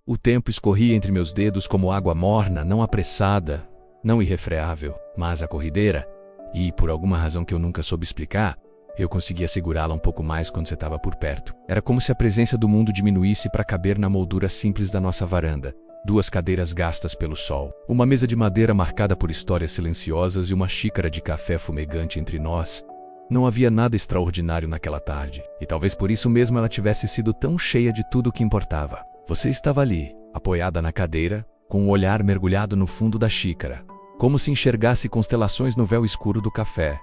O tempo escorria entre meus dedos como água morna, não apressada, não irrefreável, mas a corrideira. E, por alguma razão que eu nunca soube explicar, eu conseguia segurá-la um pouco mais quando você estava por perto. Era como se a presença do mundo diminuísse para caber na moldura simples da nossa varanda. 2 cadeiras gastas pelo sol, uma mesa de madeira marcada por histórias silenciosas e uma xícara de café fumegante entre nós. Não havia nada extraordinário naquela tarde, e talvez por isso mesmo ela tivesse sido tão cheia de tudo o que importava. Você estava ali, apoiada na cadeira, com o olhar mergulhado no fundo da xícara, como se enxergasse constelações no véu escuro do café.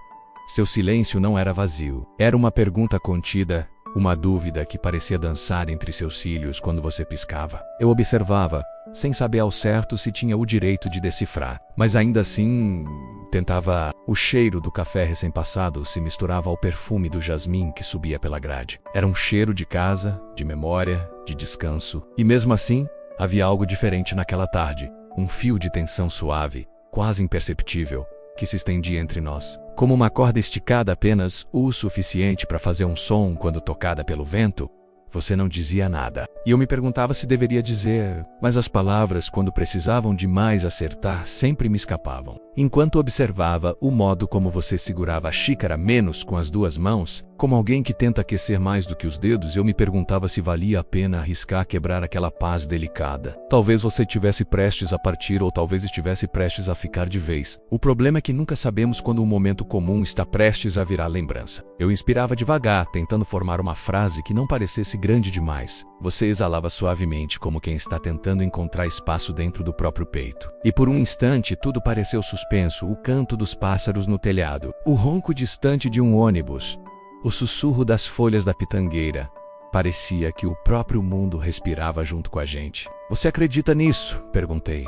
Seu silêncio não era vazio. Era uma pergunta contida, uma dúvida que parecia dançar entre seus cílios quando você piscava. Eu observava, sem saber ao certo se tinha o direito de decifrar, mas ainda assim tentava. O cheiro do café recém-passado se misturava ao perfume do jasmim que subia pela grade. Era um cheiro de casa, de memória, de descanso. E mesmo assim, havia algo diferente naquela tarde. Um fio de tensão suave, quase imperceptível, que se estendia entre nós. Como uma corda esticada apenas o suficiente para fazer um som quando tocada pelo vento. Você não dizia nada. E eu me perguntava se deveria dizer, mas as palavras, quando precisavam demais acertar, sempre me escapavam. Enquanto observava o modo como você segurava a xícara menos com as 2 mãos, como alguém que tenta aquecer mais do que os dedos, eu me perguntava se valia a pena arriscar quebrar aquela paz delicada. Talvez você estivesse prestes a partir ou talvez estivesse prestes a ficar de vez. O problema é que nunca sabemos quando um momento comum está prestes a virar lembrança. Eu inspirava devagar, tentando formar uma frase que não parecesse grande demais. Você exalava suavemente, como quem está tentando encontrar espaço dentro do próprio peito. E por um instante tudo pareceu suspenso, o canto dos pássaros no telhado, o ronco distante de um ônibus, o sussurro das folhas da pitangueira. Parecia que o próprio mundo respirava junto com a gente. Você acredita nisso? Perguntei.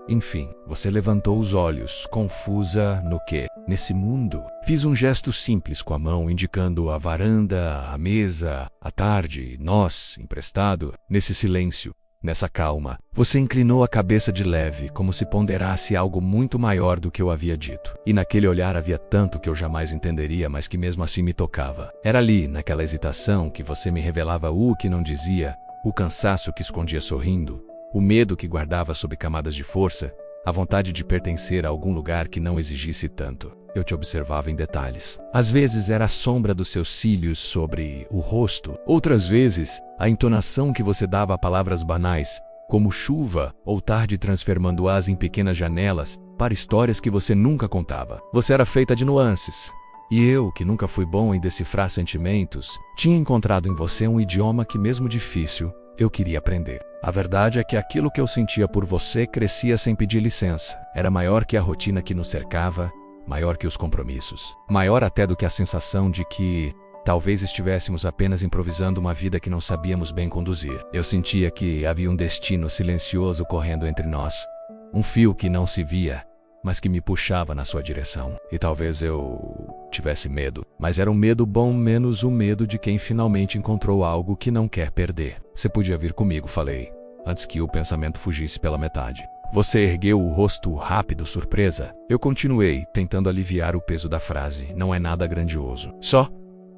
Enfim, você levantou os olhos, confusa no quê? Nesse mundo? Fiz um gesto simples com a mão, indicando a varanda, a mesa, a tarde, nós, emprestado. Nesse silêncio, nessa calma, você inclinou a cabeça de leve, como se ponderasse algo muito maior do que eu havia dito. E naquele olhar havia tanto que eu jamais entenderia, mas que mesmo assim me tocava. Era ali, naquela hesitação, que você me revelava o que não dizia, o cansaço que escondia sorrindo, o medo que guardava sob camadas de força, a vontade de pertencer a algum lugar que não exigisse tanto. Eu te observava em detalhes. Às vezes era a sombra dos seus cílios sobre o rosto. Outras vezes, a entonação que você dava a palavras banais, como chuva ou tarde, transformando-as em pequenas janelas para histórias que você nunca contava. Você era feita de nuances. E eu, que nunca fui bom em decifrar sentimentos, tinha encontrado em você um idioma que, mesmo difícil, eu queria aprender. A verdade é que aquilo que eu sentia por você crescia sem pedir licença. Era maior que a rotina que nos cercava, maior que os compromissos, maior até do que a sensação de que talvez estivéssemos apenas improvisando uma vida que não sabíamos bem conduzir. Eu sentia que havia um destino silencioso correndo entre nós, um fio que não se via, mas que me puxava na sua direção. E talvez eu tivesse medo, mas era um medo bom, menos o medo de quem finalmente encontrou algo que não quer perder. Você podia vir comigo, falei, antes que o pensamento fugisse pela metade. Você ergueu o rosto rápido, surpresa. Eu continuei, tentando aliviar o peso da frase. Não é nada grandioso. Só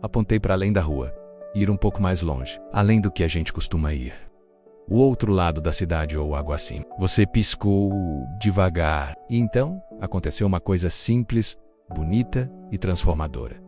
apontei para além da rua. Ir um pouco mais longe, além do que a gente costuma ir. O outro lado da cidade ou algo assim. Você piscou devagar. E então aconteceu uma coisa simples, bonita e transformadora.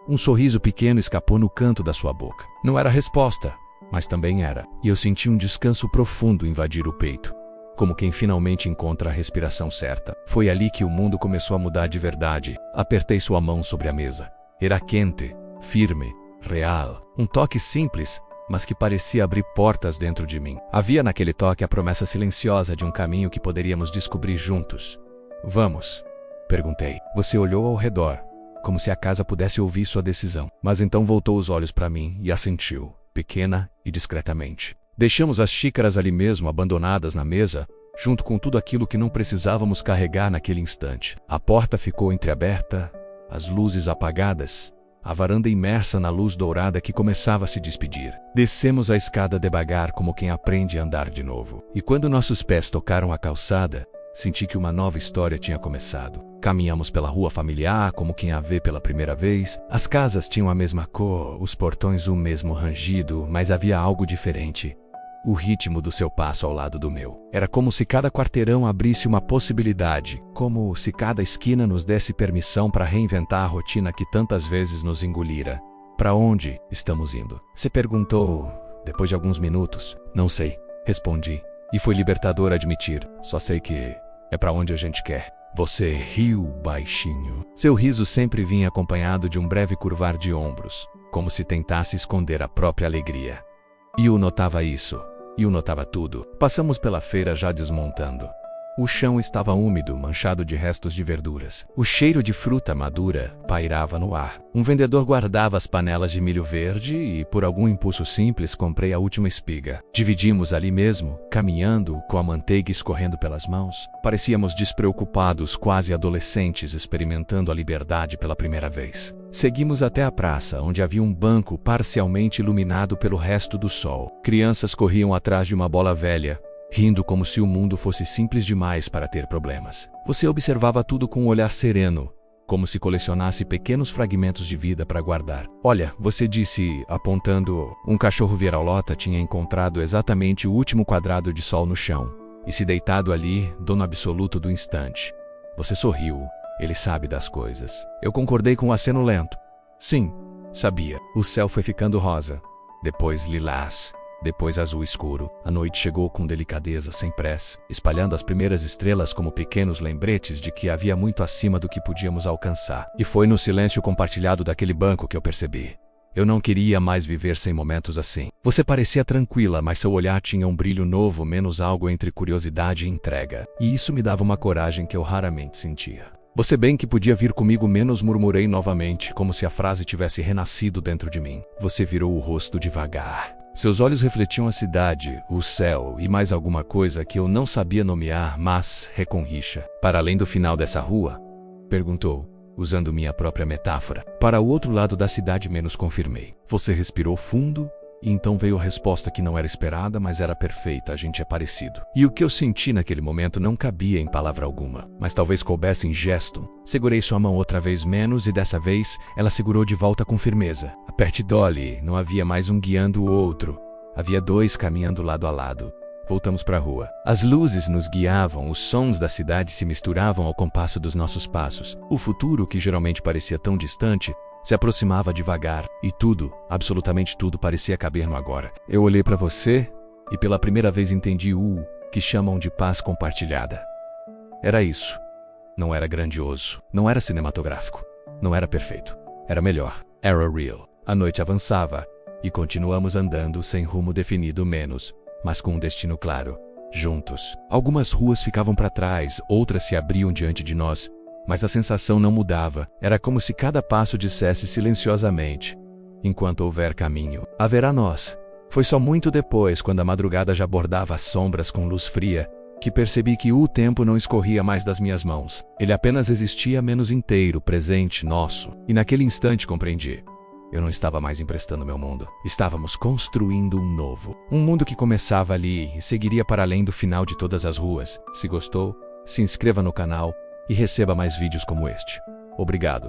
Um sorriso pequeno escapou no canto da sua boca. Não era resposta, mas também era. E eu senti um descanso profundo invadir o peito, como quem finalmente encontra a respiração certa. Foi ali que o mundo começou a mudar de verdade. Apertei sua mão sobre a mesa. Era quente, firme, real. Um toque simples, mas que parecia abrir portas dentro de mim. Havia naquele toque a promessa silenciosa de um caminho que poderíamos descobrir juntos. Vamos? Perguntei. Você olhou ao redor, como se a casa pudesse ouvir sua decisão. Mas então voltou os olhos para mim e assentiu, pequena e discretamente. Deixamos as xícaras ali mesmo, abandonadas na mesa, junto com tudo aquilo que não precisávamos carregar naquele instante. A porta ficou entreaberta, as luzes apagadas, a varanda imersa na luz dourada que começava a se despedir. Descemos a escada devagar, como quem aprende a andar de novo. E quando nossos pés tocaram a calçada, senti que uma nova história tinha começado. Caminhamos pela rua familiar, como quem a vê pela primeira vez. As casas tinham a mesma cor, os portões o mesmo rangido, mas havia algo diferente. o ritmo do seu passo ao lado do meu. Era como se cada quarteirão abrisse uma possibilidade, como se cada esquina nos desse permissão para reinventar a rotina que tantas vezes nos engolira. Para onde estamos indo? Você perguntou, depois de alguns minutos. Não sei, respondi. E foi libertador admitir. Só sei que é para onde a gente quer. Você riu baixinho. Seu riso sempre vinha acompanhado de um breve curvar de ombros, como se tentasse esconder a própria alegria. E eu notava isso. E eu notava tudo. Passamos pela feira já desmontando. O chão estava úmido, manchado de restos de verduras. O cheiro de fruta madura pairava no ar. Um vendedor guardava as panelas de milho verde e, por algum impulso simples, comprei a última espiga. Dividimos ali mesmo, caminhando, com a manteiga escorrendo pelas mãos. Parecíamos despreocupados, quase adolescentes, experimentando a liberdade pela primeira vez. Seguimos até a praça, onde havia um banco parcialmente iluminado pelo resto do sol. Crianças corriam atrás de uma bola velha, rindo como se o mundo fosse simples demais para ter problemas. Você observava tudo com um olhar sereno, como se colecionasse pequenos fragmentos de vida para guardar. Olha, você disse, apontando, um cachorro vira-lata tinha encontrado exatamente o último quadrado de sol no chão, e se deitado ali, dono absoluto do instante. Você sorriu. Ele sabe das coisas. Eu concordei com um aceno lento. Sim, sabia. O céu foi ficando rosa, depois lilás, depois azul escuro. A noite chegou com delicadeza, sem pressa, espalhando as primeiras estrelas como pequenos lembretes de que havia muito acima do que podíamos alcançar. E foi no silêncio compartilhado daquele banco que eu percebi. Eu não queria mais viver sem momentos assim. Você parecia tranquila, mas seu olhar tinha um brilho novo, menos algo entre curiosidade e entrega. E isso me dava uma coragem que eu raramente sentia. Você bem que podia vir comigo, menos murmurei novamente, como se a frase tivesse renascido dentro de mim. Você virou o rosto devagar. Seus olhos refletiam a cidade, o céu e mais alguma coisa que eu não sabia nomear, mas reconrixa. Para além do final dessa rua? Perguntou, usando minha própria metáfora. Para o outro lado da cidade, menos confirmei. Você respirou fundo e então veio a resposta que não era esperada, mas era perfeita. A gente é parecido. E o que eu senti naquele momento não cabia em palavra alguma, mas talvez coubesse em gesto. Segurei sua mão outra vez menos e dessa vez ela segurou de volta com firmeza. Aperte Dolly, não havia mais um guiando o outro. Havia dois caminhando lado a lado. Voltamos para a rua. As luzes nos guiavam, os sons da cidade se misturavam ao compasso dos nossos passos. O futuro, que geralmente parecia tão distante, se aproximava devagar, e tudo, absolutamente tudo, parecia caber no agora. Eu olhei para você e pela primeira vez entendi o que chamam de paz compartilhada. Era isso. Não era grandioso, não era cinematográfico, não era perfeito. Era melhor, era real. A noite avançava e continuamos andando sem rumo definido, menos, mas com um destino claro, juntos. Algumas ruas ficavam para trás, outras se abriam diante de nós, mas a sensação não mudava. Era como se cada passo dissesse silenciosamente: enquanto houver caminho, haverá nós. Foi só muito depois, quando a madrugada já bordava as sombras com luz fria, que percebi que o tempo não escorria mais das minhas mãos. Ele apenas existia menos inteiro, presente, nosso. E naquele instante compreendi. Eu não estava mais emprestando meu mundo. Estávamos construindo um novo. Um mundo que começava ali e seguiria para além do final de todas as ruas. Se gostou, se inscreva no canal e receba mais vídeos como este. Obrigado.